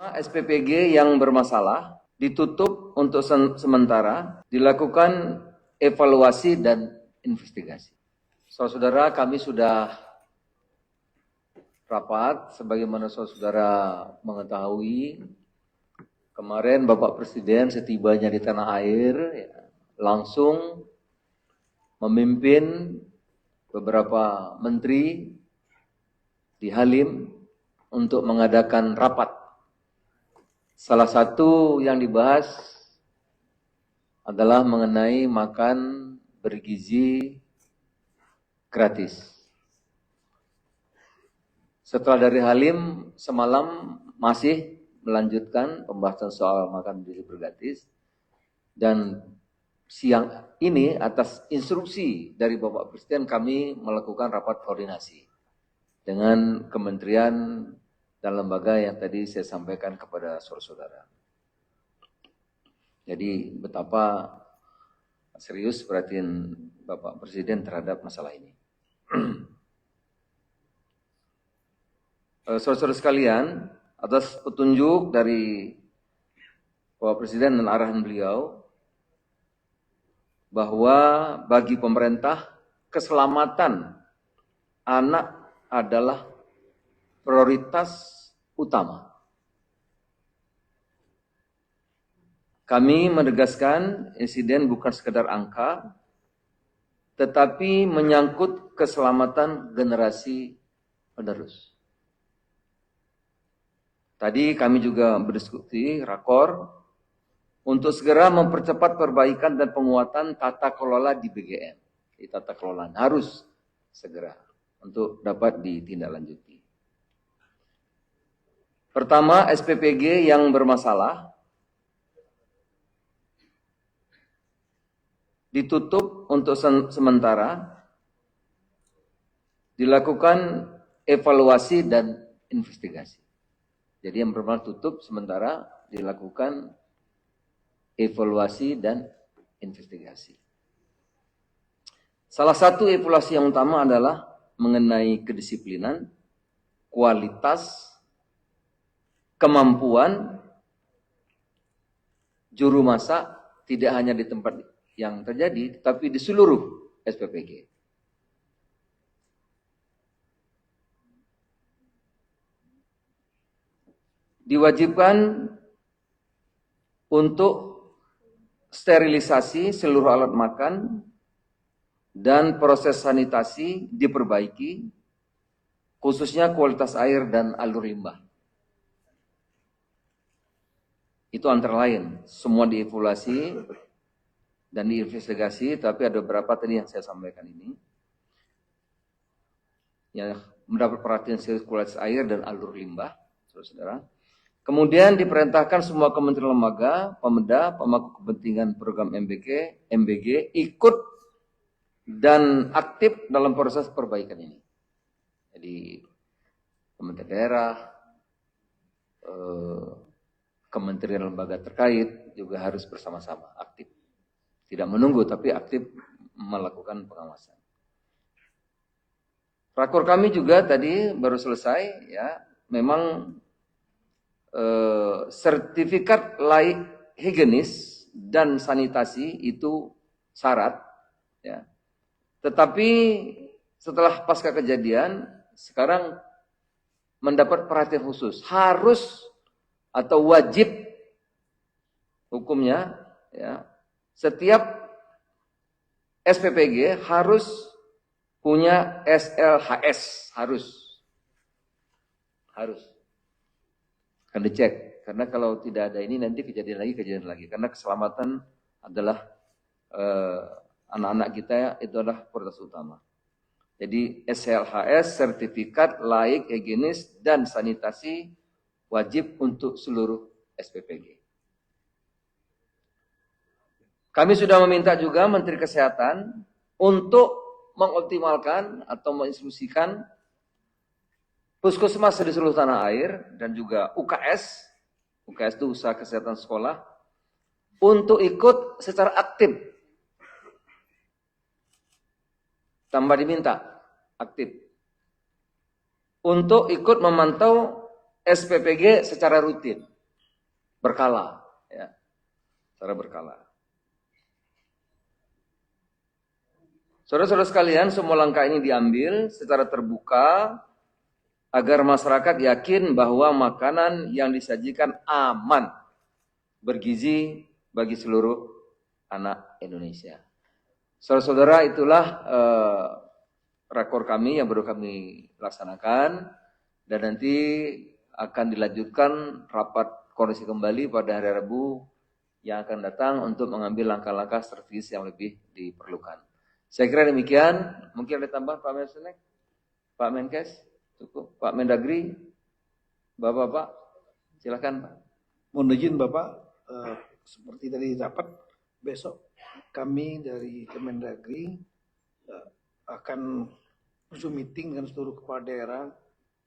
SPPG yang bermasalah ditutup untuk sementara, dilakukan evaluasi dan investigasi. Saudara-saudara, kami sudah rapat, sebagaimana saudara mengetahui, kemarin Bapak Presiden setibanya di tanah air langsung memimpin beberapa menteri di Halim untuk mengadakan rapat. Salah satu yang dibahas adalah mengenai makan bergizi gratis. Setelah dari Halim, semalam masih melanjutkan pembahasan soal makan bergizi gratis. Dan siang ini atas instruksi dari Bapak Presiden kami melakukan rapat koordinasi dengan kementerian dan lembaga yang tadi saya sampaikan kepada saudara-saudara. Jadi betapa serius perhatian Bapak Presiden terhadap masalah ini. Saudara-saudara sekalian, atas petunjuk dari Bapak Presiden dan arahan beliau, bahwa bagi pemerintah keselamatan anak adalah prioritas utama. Kami menegaskan insiden bukan sekedar angka, tetapi menyangkut keselamatan generasi penerus. Tadi kami juga berdiskusi rakor untuk segera mempercepat perbaikan dan penguatan tata kelola di BGN. Di tata kelola harus segera untuk dapat ditindaklanjuti. Pertama, SPPG yang bermasalah ditutup untuk sementara, dilakukan evaluasi dan investigasi. Jadi yang bermasalah tutup sementara, dilakukan evaluasi dan investigasi. Salah satu evaluasi yang utama adalah mengenai kedisiplinan, kualitas, kemampuan juru masak tidak hanya di tempat yang terjadi, tapi di seluruh SPPG. Diwajibkan untuk sterilisasi seluruh alat makan dan proses sanitasi diperbaiki, khususnya kualitas air dan alur limbah. Itu antara lain, semua dievaluasi dan diinvestigasi, tapi ada beberapa tadi yang saya sampaikan ini. Yang mendapat perhatian serius kualitas air dan alur limbah, saudara-saudara. Kemudian diperintahkan semua kementerian lembaga, Pemda, pemangku kepentingan program MBG ikut dan aktif dalam proses perbaikan ini. Jadi kementerian daerah, kementerian lembaga terkait juga harus bersama-sama aktif. Tidak menunggu tapi aktif melakukan pengawasan. Rakor kami juga tadi baru selesai ya, memang sertifikat layak higienis dan sanitasi itu syarat ya. Tetapi setelah pasca kejadian sekarang mendapat perhatian khusus, harus atau wajib hukumnya ya, setiap SPPG harus punya SLHS, harus akan dicek, karena kalau tidak ada ini nanti kejadian lagi, karena keselamatan adalah anak-anak kita itu adalah prioritas utama. Jadi SLHS, sertifikat layak higienis dan sanitasi wajib untuk seluruh SPPG. Kami sudah meminta juga Menteri Kesehatan untuk mengoptimalkan atau menginstruksikan puskesmas di seluruh tanah air dan juga UKS itu usaha kesehatan sekolah, untuk ikut secara aktif. Tambah diminta aktif untuk ikut memantau SPPG secara rutin. berkala, ya, secara berkala. Saudara-saudara sekalian, semua langkah ini diambil secara terbuka agar masyarakat yakin bahwa makanan yang disajikan aman, bergizi bagi seluruh anak Indonesia. Saudara-saudara, itulah rakor kami yang baru kami laksanakan, dan nanti akan dilanjutkan rapat koordinasi kembali pada hari Rabu yang akan datang untuk mengambil langkah-langkah strategis yang lebih diperlukan. Saya kira demikian. Mungkin ada tambahan Pak Mensenek, Pak Menkes, cukup. Pak Mendagri, Bapak-bapak, silakan Pak. Mohon izin Bapak, seperti tadi dapat, besok kami dari Kemendagri akan Zoom meeting dengan seluruh kepala daerah,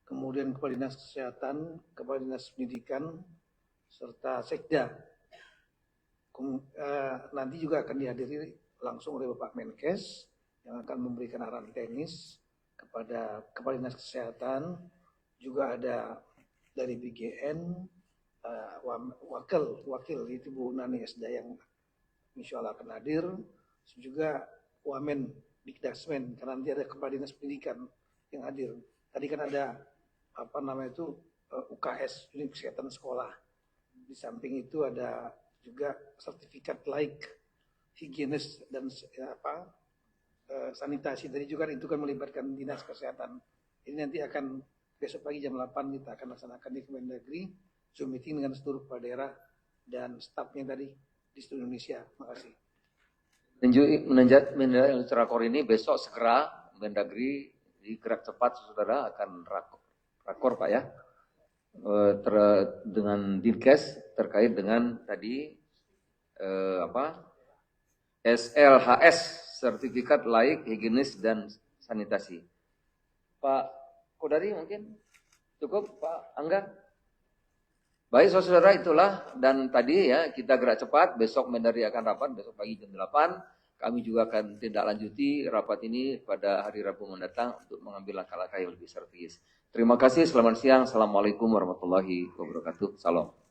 kemudian kepala dinas kesehatan, kepala dinas pendidikan, serta sekda. Nanti juga akan dihadiri langsung oleh Bapak Menkes yang akan memberikan arahan teknis kepada kepala dinas kesehatan. Juga ada dari BGN, wakil itu Bu Nani Esda yang insya Allah akan hadir. Juga Wamen Dikdasmen, karena nanti ada kepala dinas pendidikan yang hadir. Tadi kan ada UKS, unit kesehatan sekolah. Di samping itu ada juga sertifikat laik higienis dan sanitasi. Tadi juga itu kan melibatkan dinas kesehatan. Ini nanti akan besok pagi jam 8 kita akan laksanakan di Kemendagri Zoom meeting dengan seluruh kepala daerah dan stafnya tadi di seluruh Indonesia. Terima kasih. Menanjak rakor ini besok segera Mendagri di gerak cepat, saudara akan rakor Pak ya, dengan Dinkes terkait dengan tadi SLHS, sertifikat laik higienis dan sanitasi. Pak Kodari mungkin cukup, Pak Angga. Baik saudara, itulah, dan tadi ya kita gerak cepat, besok Mendagri akan rapat besok pagi jam 8. Kami juga akan tindak lanjuti rapat ini pada hari Rabu mendatang untuk mengambil langkah-langkah yang lebih strategis. Terima kasih, selamat siang. Assalamualaikum warahmatullahi wabarakatuh. Salam.